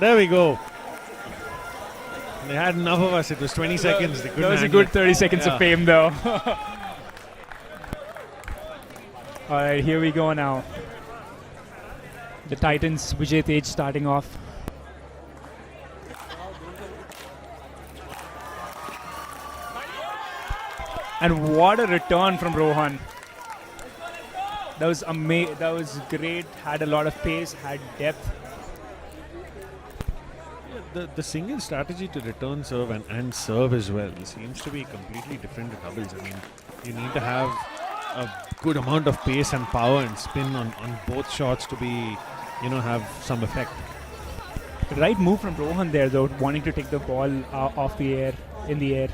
There we go. They had enough of us. It was 20 seconds. They couldn't That was a handle good it. 30 seconds Yeah. of fame, though. All right, here we go now. The Titans, Vijay Tej starting off. And what a return from Rohan. That was that was great. Had a lot of pace, had depth. The single strategy to return serve and serve as well seems to be completely different to doubles. I mean, you need to have a good amount of pace and power and spin on both shots to be, have some effect. Right move from Rohan there, though, wanting to take the ball off the air, in the air.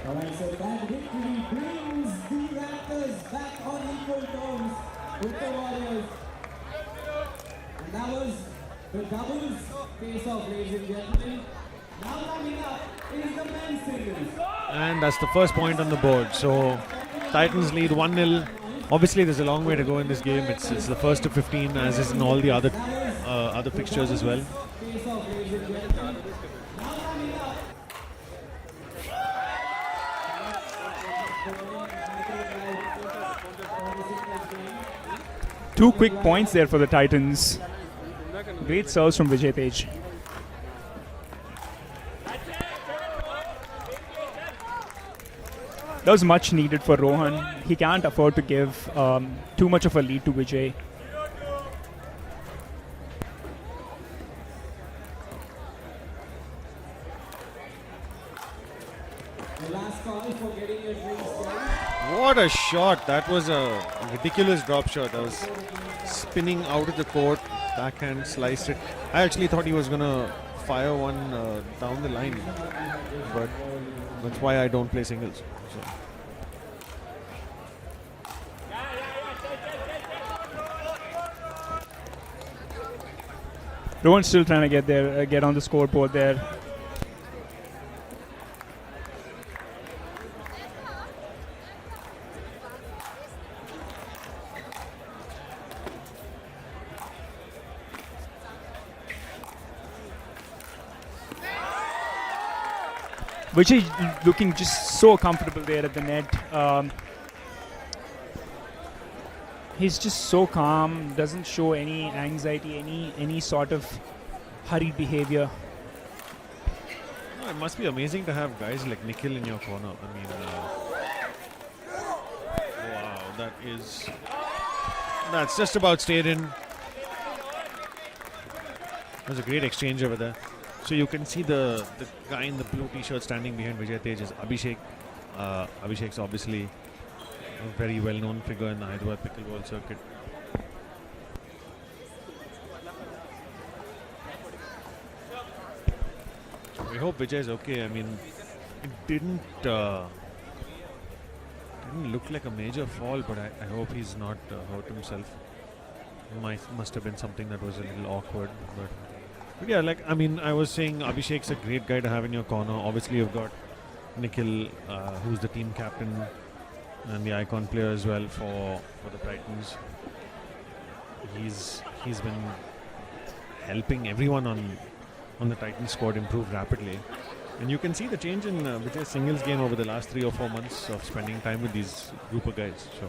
Alright, so that victory brings the Raptors back on equal terms with the Warriors. And that was the doubles face-off, ladies and gentlemen. Now coming up is the men's singles. And that's the first point on the board. So Titans lead 1-0. Obviously, there's a long way to go in this game. It's the first to 15, as is in all the other fixtures as well. Face-off, ladies and gentlemen. Now coming up. Two quick points there for the Titans. Great serves from Vijay Tej. That was much needed for Rohan. He can't afford to give too much of a lead to Vijay. The last call for getting your drinks done. What a shot. That was a ridiculous drop shot. That was spinning out of the court, backhand, sliced it. I actually thought he was going to fire one down the line, but that's why I don't play singles. So. Rohan's still trying to get there, get on the scoreboard there. Vijay looking just so comfortable there at the net. He's just so calm, doesn't show any anxiety, any sort of hurried behavior. No, it must be amazing to have guys like Nikhil in your corner. I mean, wow, that's just about stayed in. That was a great exchange over there. So you can see the guy in the blue t-shirt standing behind Vijay Tej is Abhishek. Abhishek's obviously a very well-known figure in the Hyderabad pickleball circuit. We hope Vijay is okay. I mean, it didn't look like a major fall, but I hope he's not hurt himself. Must have been something that was a little awkward, but yeah, I was saying Abhishek's a great guy to have in your corner. Obviously, you've got Nikhil, who's the team captain and the icon player as well for the Titans. He's been helping everyone on the Titans squad improve rapidly. And you can see the change in Vijay's singles game over the last 3 or 4 months of spending time with these group of guys. So.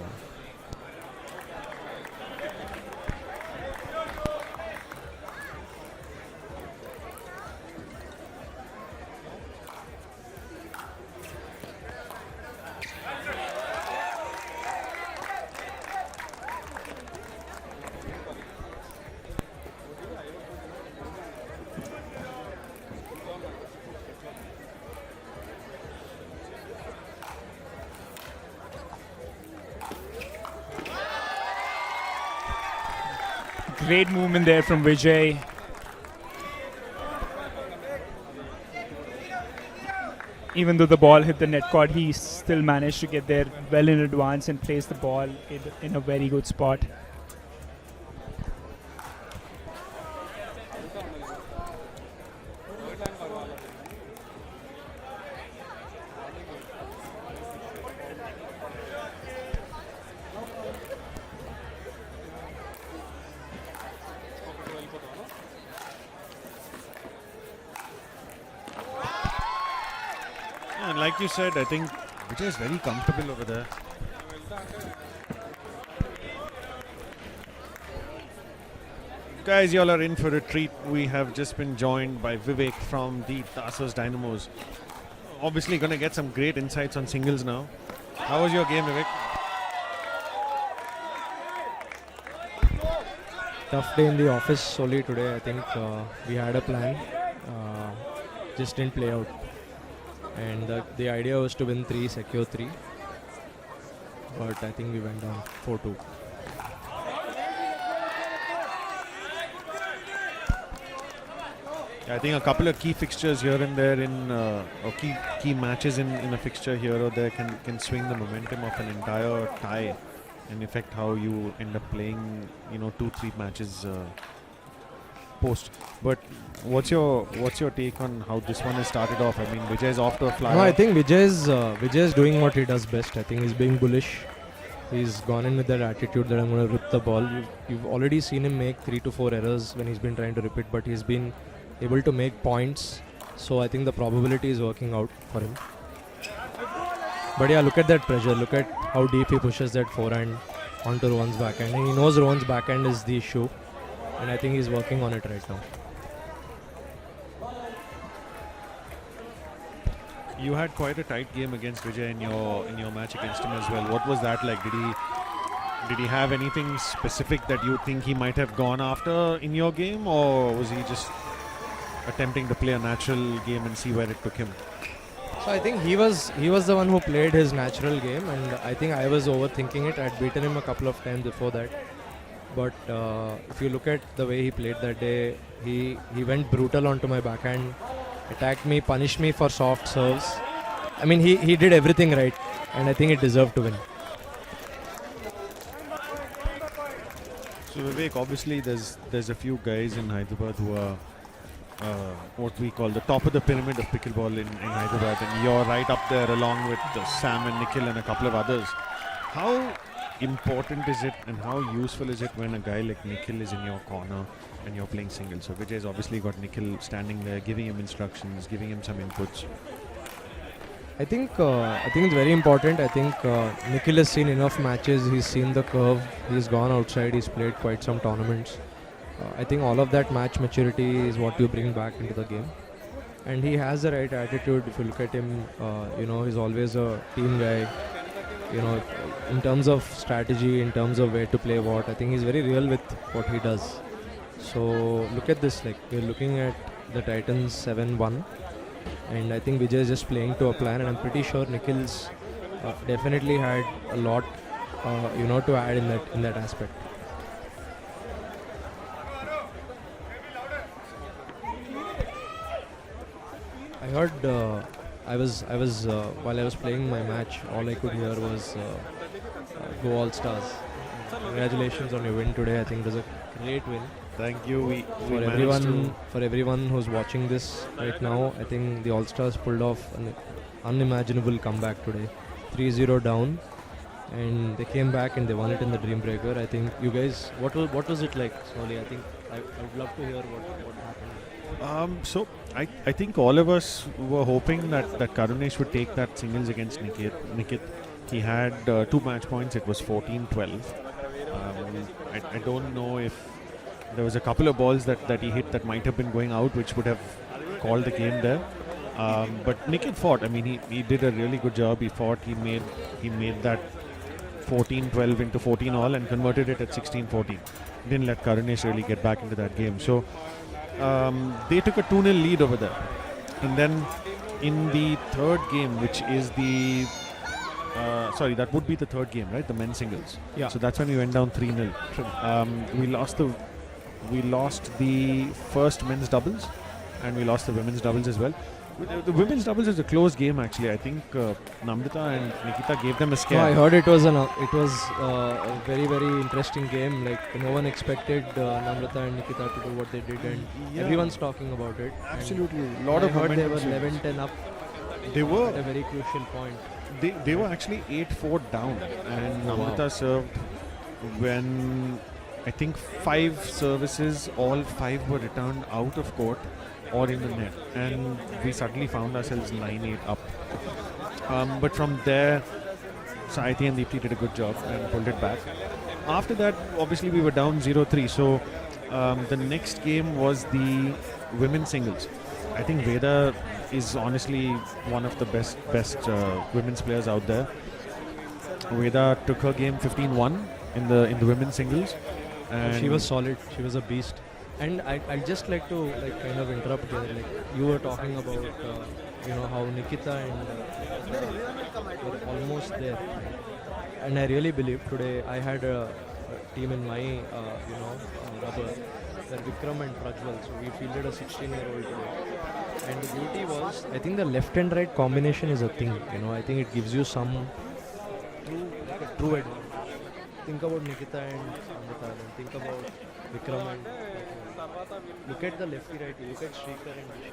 Great movement there from Vijay. even though the ball hit the net cord, he still managed to get there well in advance and place the ball in a very good spot. And like you said, I think Vijay is very comfortable over there. Guys, y'all are in for a treat. We have just been joined by Vivek from the Thasos Dynamos. Obviously going to get some great insights on singles now. How was your game, Vivek? Tough day in the office solely today. I think we had a plan, just didn't play out. And the idea was to win 3, secure 3. But I think we went down 4-2. I think a couple of key fixtures here and there or key matches in a fixture here or there can swing the momentum of an entire tie and affect how you end up playing, 2-3 matches post. But what's your take on how this one has started off? I mean, Vijay is off to a flyer. No, I think Vijay is doing what he does best. I think he's being bullish. He's gone in with that attitude that I'm going to rip the ball. You've already seen him make 3 to 4 errors when he's been trying to rip it, but he's been able to make points. So I think the probability is working out for him. But yeah, look at that pressure. Look at how deep he pushes that forehand onto Rohan's backhand. And he knows Rohan's backhand is the issue. And I think he's working on it right now. You had quite a tight game against Vijay in your match against him as well. What was that like? Did he have anything specific that you think he might have gone after in your game, or was he just attempting to play a natural game and see where it took him? So I think he was the one who played his natural game, and I think I was overthinking it. I'd beaten him a couple of times before that. But if you look at the way he played that day, he went brutal onto my backhand, attacked me, punished me for soft serves. I mean, he did everything right, and I think he deserved to win. So Vivek, obviously there's a few guys in Hyderabad who are what we call the top of the pyramid of pickleball in Hyderabad, and you're right up there along with Sam and Nikhil and a couple of others. How important is it and how useful is it when a guy like Nikhil is in your corner and you're playing singles? So Vijay's obviously got Nikhil standing there, giving him instructions, giving him some inputs. I think it's very important. I think Nikhil has seen enough matches. He's seen the curve. He's gone outside. He's played quite some tournaments. I think all of that match maturity is what you bring back into the game. And he has the right attitude. If you look at him, he's always a team guy. In terms of strategy, in terms of where to play what, I think he's very real with what he does. So look at this, like we're looking at the Titans 7-1, and I think Vijay is just playing to a plan, and I'm pretty sure Nikhil's definitely had a lot, to add in that aspect. I heard I was while I was playing my match, all I could hear was "Go All Stars." Congratulations on your win today. I think it was a great win. Thank you. For everyone who's watching this right now, I think the All Stars pulled off an unimaginable comeback today. 3-0 down, and they came back and they won it in the Dream Breaker. I think you guys, what was it like, Soli? I think I would love to hear what happened. So I think all of us were hoping that Karunesh would take that singles against Nikit. He had 2 match points. It was 14-12. I don't know if there was a couple of balls that he hit that might have been going out, which would have called the game there. But Nikit fought. I mean, he did a really good job. He fought. He made that 14-12 into 14 all and converted it at 16-14. Didn't let Karunesh really get back into that game. So they took a 2-0 lead over there. And then in the third game, which is that would be the third game, right? The men's singles. Yeah. So that's when we went down 3-0. We lost the first men's doubles, and we lost the women's doubles as well. The women's doubles is a close game actually. I think Namrata and Nikita gave them a No, scare. I heard it was a very very interesting game. Like no one expected Namrata and Nikita to do what they did, and Yeah. everyone's talking about it. And Absolutely, a lot I of heard they momentum were shifts. 11-10 up They were. at a very crucial point. They were actually 8-4 down, and Oh, wow. Namrata served when I think 5 services, all 5 were returned out of court or in the net, and we suddenly found ourselves 9-8 up. But from there, Saiti and Deepthi did a good job and pulled it back. After that, obviously we were down 0-3, so the next game was the women's singles. I think Veda is honestly one of the best women's players out there. Veda took her game 15-1 in the women's singles, and She was solid. She was a beast. And I'd just like to kind of interrupt there. Like you were talking about how Nikita and were almost there. And I really believe today I had a team in my rubber where Vikram and Prajwal. So we fielded a 16-year-old today. And the beauty was, I think the left and right combination is a thing. I think it gives you some true advantage. Think about Nikita and Amrita, and think about Vikram and Prajwal. Look at the lefty righty, look at Shrikar and Disha.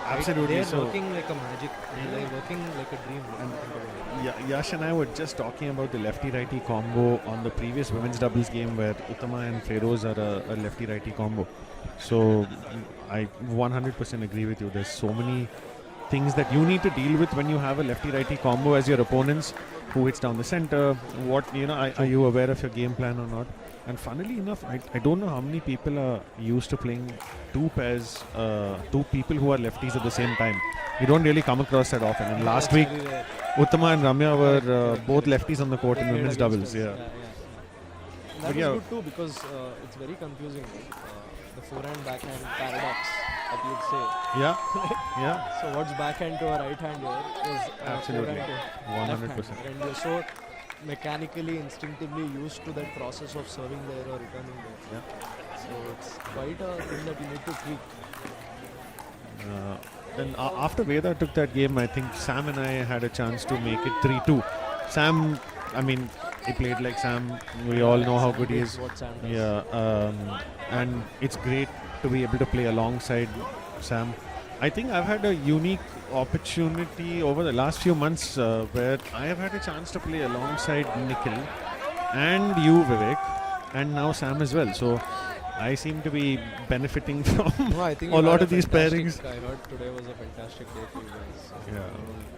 absolutely. They're So working like a magic, they're working like a dream. Think about it. Yash and I were just talking about the lefty-righty combo on the previous women's doubles game where Uttama and Feroz are a lefty-righty combo. So I 100% agree with you. There's so many things that you need to deal with when you have a lefty-righty combo as your opponents. Who hits down the center? What are you aware of your game plan or not? And funnily enough, I don't know how many people are used to playing two pairs, two people who are lefties at the same time. You don't really come across that often. And last That's week, very rare. Uttama and Ramya were both lefties on the court in They played women's against doubles. us. Yeah. That But was yeah. good too because it's very confusing. The forehand backhand paradox that you'd say. Yeah. Yeah. So what's backhand to a right hand here is Absolutely. forehand to left 100%. hand. And you're so mechanically, instinctively used to that process of serving there or returning there. So it's quite a thing that you need to tweak. Then after Veda took that game, I think Sam and I had a chance to make it 3-2. Sam, I mean, he played like Sam. We all know how good he is. What Sam does. Yeah, and it's great to be able to play alongside Sam. I think I've had a unique opportunity over the last few months where I have had a chance to play alongside Nikhil and you, Vivek, and now Sam as well. So I seem to be benefiting from No, I think a you lot had of these fantastic- pairings. I heard today was a fantastic day for you guys. Yeah.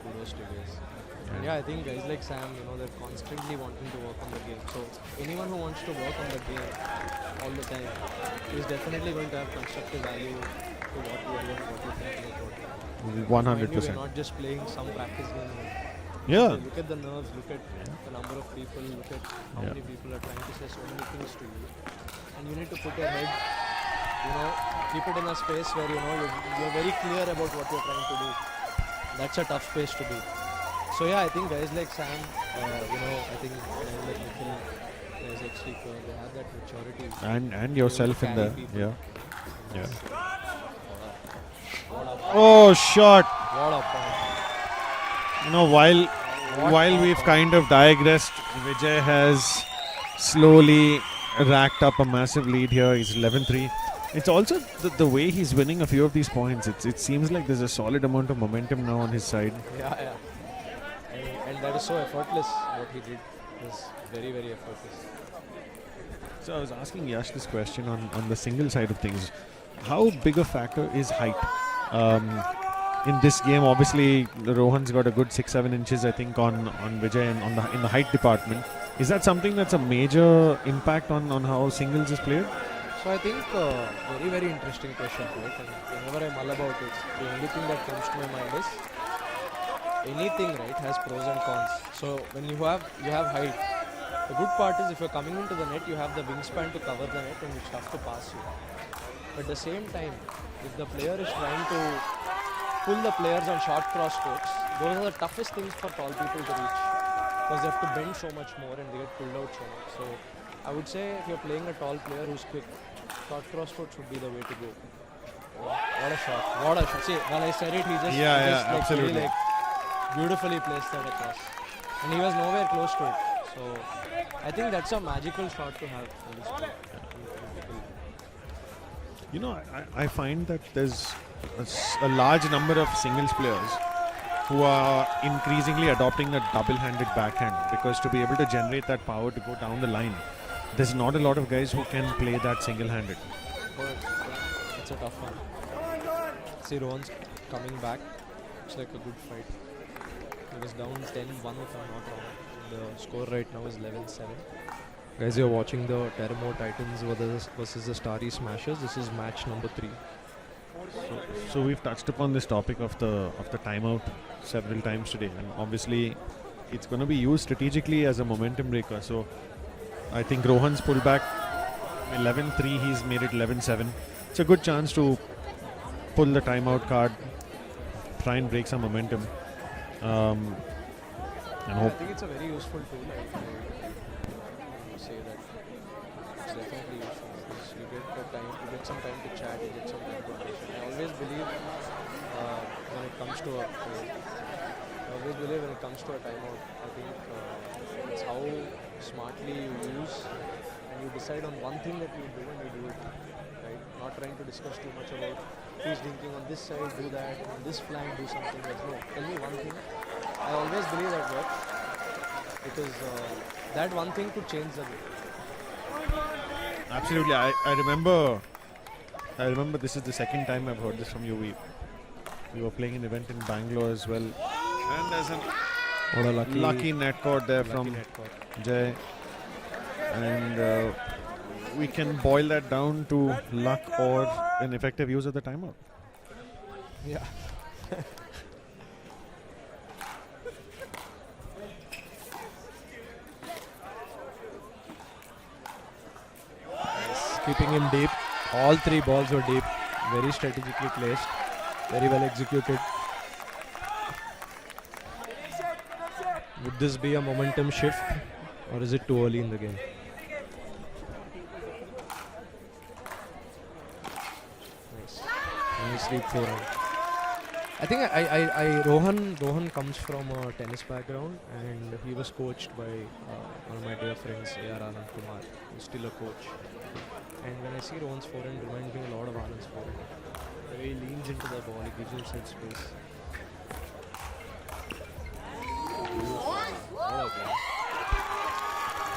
Kudos to you guys. And yeah, I think guys like Sam, they're constantly wanting to work on the game. So anyone who wants to work on the game all the time is definitely going to have constructive value to what we are doing, what we're thinking about. Mind you, 100%. we're not just playing some practice game. Yeah. Look at the nerves, look at the number of people, look at how Yeah. many people are trying to say so many things to you. And you need to put your head, keep it in a space where, you're very clear about what you're trying to do. That's a tough space to be. So yeah, I think guys like Sam, I think guys like Nikhil, guys like Shrikar, they have that maturity. And yourself in carry there. people. Yeah. Oh, shot. What a point. While we've kind of digressed, Vijay has slowly racked up a massive lead here. He's 11-3. It's also the way he's winning a few of these points. It seems like there's a solid amount of momentum now on his side. Yeah. And that is so effortless. What he did was very, very effortless. So I was asking Yash this question on the single side of things. How big a factor is height? In this game, obviously, Rohan's got a good 6-7 inches, I think, on Vijay and in the height department. Is that something that's a major impact on how singles is played? So I think very, very interesting question to it. And whenever I mull about it, the only thing that comes to my mind is anything, right, has pros and cons. So when you have height, the good part is if you're coming into the net, you have the wingspan to cover the net and it's tough to pass you. But at the same time, if the player is trying to pull the players on short cross strokes, those are the toughest things for tall people to reach because they have to bend so much more and they get pulled out so much. So I would say if you're playing a tall player who's quick, short cross strokes would be the way to go. What a shot. What a shot. See, while I said it, he just, Yeah, he yeah, just like, absolutely. really, like, beautifully placed that across. And he was nowhere close to it. So I think that's a magical shot to have in this game. You know, I find that there's a large number of singles players who are increasingly adopting a double-handed backhand, because to be able to generate that power to go down the line, there's not a lot of guys who can play that single-handed. But it's a tough one. See, Rohan's coming back. It's like a good fight. He was down 10-1 if I'm not wrong. The score right now is 11-7. Guys, you're watching the Teramo Titans versus the Starry Smashers. This is match number 3. So we've touched upon this topic of the timeout several times today, and obviously it's going to be used strategically as a momentum breaker. So I think Rohan's pulled back 11-3, he's made it 11-7. It's a good chance to pull the timeout card, try and break some momentum, and I hope. think it's a very useful tool. I say that it's definitely useful because you get the time, you get some time to chat, you get some time to audition. I always believe when it comes to a timeout, I think it's how smartly you use and you decide on one thing that you do and you do it right. Not trying to discuss too much about who's thinking on this side, do that, on this flank, do something. There's no, tell me one thing. I always believe that works because that one thing could change the game. Absolutely, I remember this is the second time I've heard this from you. We were playing an event in Bangalore as well, and there's a What a lucky net cord there from Jay, and we can boil that down to luck or an effective use of the timeout. Yeah. Keeping him deep. All 3 balls were deep. Very strategically placed. Very well executed. Would this be a momentum shift or is it too early in the game? Nice. Nice deep 4 out. I think Rohan comes from a tennis background and he was coached by one of my dear friends, A.R. Anand Kumar, who's still a coach. And when I see Rohan's forehand, it reminds me a lot of Anand's forehand. The way he leans into the ball, he gives himself space. What a game.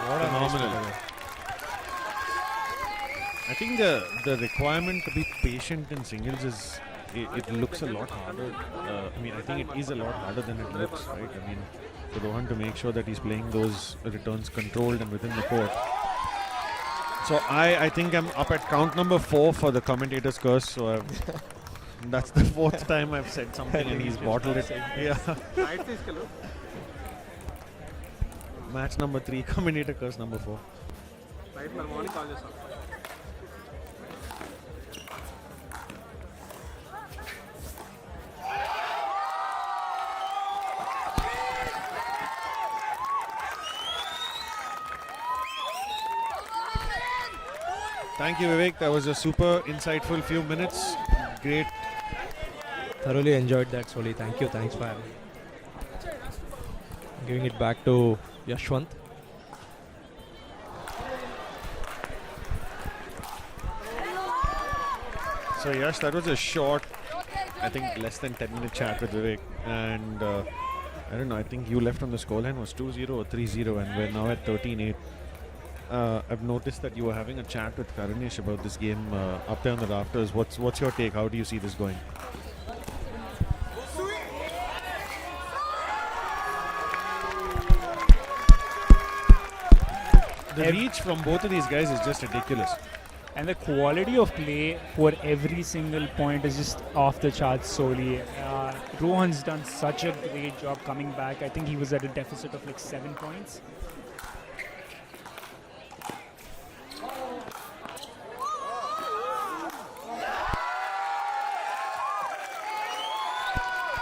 What a nice Phenomenal. play. I think the requirement to be patient in singles is it looks a lot harder. I mean, I think it is a lot harder than it looks, right? I mean, for Rohan to make sure that he's playing those returns controlled and within the court. So I think I'm up at count number 4 for the commentator's curse. So that's the 4th time I've said something and he's bottled it. Yeah. Match number 3, commentator curse number 4. Thank you, Vivek. That was a super insightful few minutes. Great. Thoroughly enjoyed that, Soli. Thank you. Thanks for having me. Giving it back to Yashwant. So Yash, that was a short, I think less than 10-minute chat with Vivek, and I don't know, I think you left on the scoreline was 2-0 or 3-0 and we're now at 13-8. I've noticed that you were having a chat with Karunesh about this game up there on the rafters. What's your take? How do you see this going? The reach from both of these guys is just ridiculous. And the quality of play for every single point is just off the charts solely. Rohan's done such a great job coming back. I think he was at a deficit of like 7 points.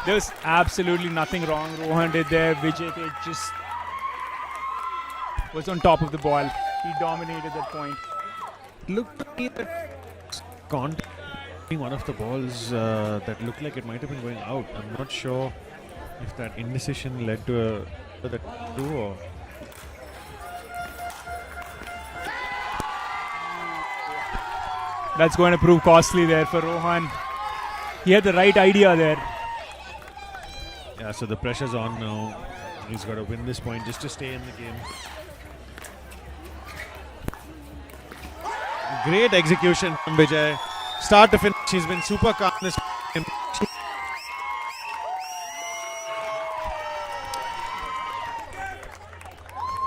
There's absolutely nothing wrong Rohan did there. Vijay just was on top of the ball. He dominated that point. Looked to me that One of the balls that looked like it might have been going out. I'm not sure if that indecision led to that two or. That's going to prove costly there for Rohan. He had the right idea there. Yeah, so the pressure's on now. He's got to win this point just to stay in the game. Great execution from Vijay. Start to finish, he's been super calm this game.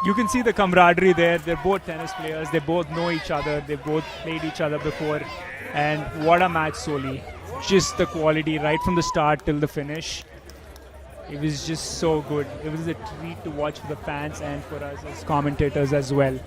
You can see the camaraderie there. They're both tennis players. They both know each other. They both played each other before. And what a match, Soli. Just the quality right from the start till the finish. It was just so good. It was a treat to watch for the fans and for us as commentators as well.